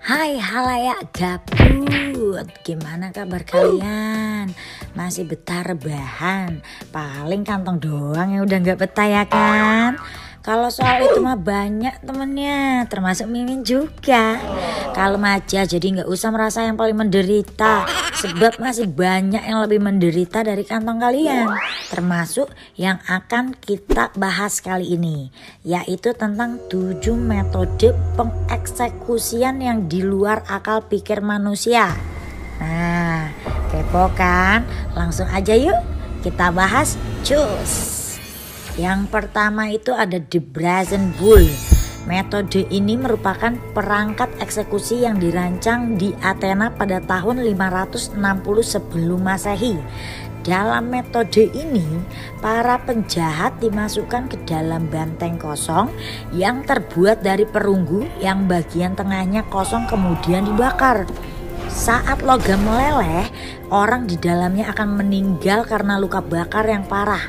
Hai halayak gabut, gimana kabar kalian? Masih betah rebahan? Paling kantong doang yang udah gak betah ya kan? Kalau soal itu mah banyak temennya, termasuk Mimin juga. Kalem aja, jadi gak usah merasa yang paling menderita. Sebab masih banyak yang lebih menderita dari kantong kalian. Termasuk yang akan kita bahas kali ini, yaitu tentang 7 metode pengeksekusian yang di luar akal pikir manusia. Nah, kepo kan? Langsung aja yuk kita bahas, cus. Yang pertama itu ada The Brazen Bull. Metode ini merupakan perangkat eksekusi yang dirancang di Athena pada tahun 560 sebelum Masehi. Dalam metode ini, para penjahat dimasukkan ke dalam banteng kosong yang terbuat dari perunggu yang bagian tengahnya kosong kemudian dibakar. Saat logam meleleh, orang di dalamnya akan meninggal karena luka bakar yang parah.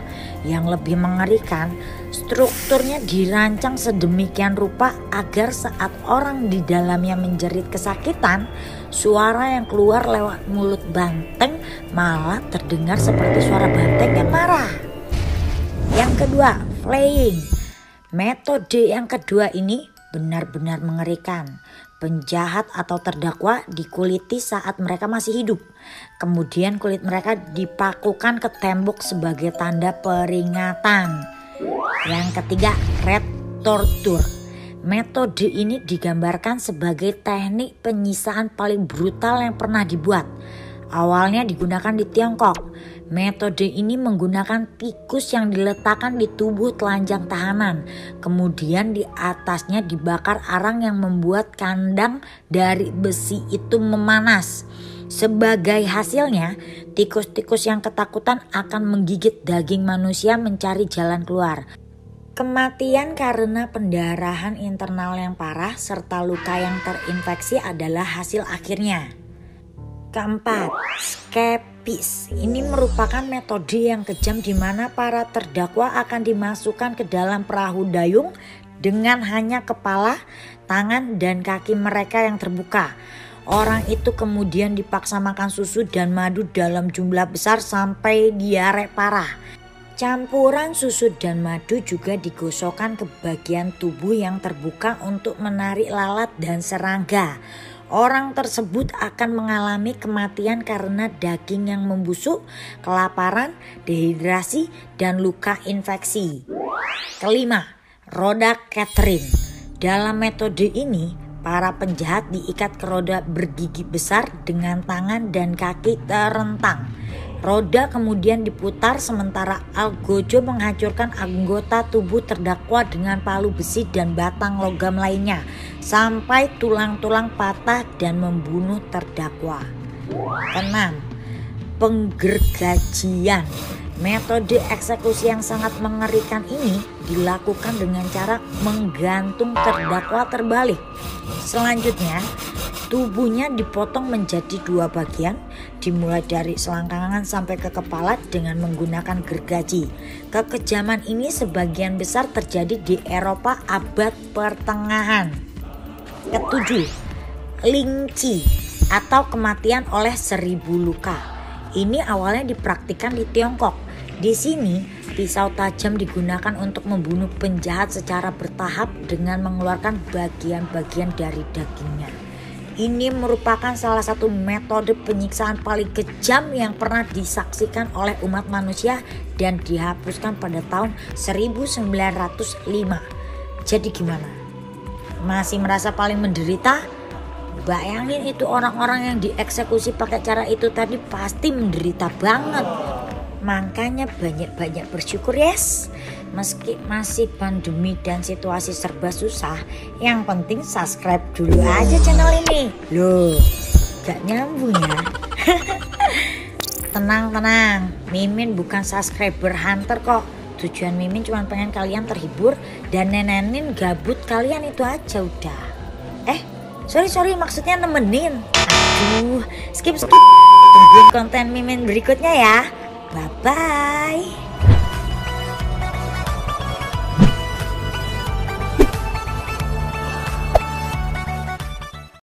Yang lebih mengerikan, strukturnya dirancang sedemikian rupa agar saat orang di dalamnya menjerit kesakitan, suara yang keluar lewat mulut banteng malah terdengar seperti suara banteng yang marah. Yang kedua, flaying. Metode yang kedua ini benar-benar mengerikan. Penjahat atau terdakwa dikuliti saat mereka masih hidup. Kemudian kulit mereka dipakukan ke tembok sebagai tanda peringatan. Yang ketiga, red torture. Metode ini digambarkan sebagai teknik penyisaan paling brutal yang pernah dibuat. Awalnya digunakan di Tiongkok. Metode ini menggunakan tikus yang diletakkan di tubuh telanjang tahanan. Kemudian di atasnya dibakar arang yang membuat kandang dari besi itu memanas. Sebagai hasilnya, tikus-tikus yang ketakutan akan menggigit daging manusia mencari jalan keluar. Kematian karena pendarahan internal yang parah serta luka yang terinfeksi adalah hasil akhirnya. Keempat, skepis. Ini merupakan metode yang kejam di mana para terdakwa akan dimasukkan ke dalam perahu dayung dengan hanya kepala, tangan, dan kaki mereka yang terbuka. Orang itu kemudian dipaksa makan susu dan madu dalam jumlah besar sampai diare parah. Campuran susu dan madu juga digosokkan ke bagian tubuh yang terbuka untuk menarik lalat dan serangga. Orang tersebut akan mengalami kematian karena daging yang membusuk, kelaparan, dehidrasi, dan luka infeksi. Kelima, roda Catherine. Dalam metode ini, para penjahat diikat ke roda bergigi besar dengan tangan dan kaki terentang. Roda kemudian diputar sementara algojo menghancurkan anggota tubuh terdakwa dengan palu besi dan batang logam lainnya sampai tulang-tulang patah dan membunuh terdakwa. 6. Penggergajian. Metode eksekusi yang sangat mengerikan ini dilakukan dengan cara menggantung terdakwa terbalik. Selanjutnya, tubuhnya dipotong menjadi 2 bagian, dimulai dari selangkangan sampai ke kepala dengan menggunakan gergaji. Kekejaman ini sebagian besar terjadi di Eropa abad pertengahan. Ketujuh, lynchi atau kematian oleh 1000 luka. Ini awalnya dipraktikkan di Tiongkok. Di sini, pisau tajam digunakan untuk membunuh penjahat secara bertahap dengan mengeluarkan bagian-bagian dari dagingnya. Ini merupakan salah satu metode penyiksaan paling kejam yang pernah disaksikan oleh umat manusia dan dihapuskan pada tahun 1905. Jadi gimana? Masih merasa paling menderita? Bayangin itu orang-orang yang dieksekusi pakai cara itu tadi pasti menderita banget. Makanya banyak-banyak bersyukur yes. Meski masih pandemi dan situasi serba susah, yang penting subscribe dulu aja channel ini. Loh, gak nyambung ya? Tenang, Mimin bukan subscriber hunter kok. Tujuan Mimin cuma pengen kalian terhibur dan nenenin gabut kalian itu aja udah. Sorry maksudnya nemenin. Aduh, skip. Tungguin konten Mimin berikutnya ya. Bye-bye.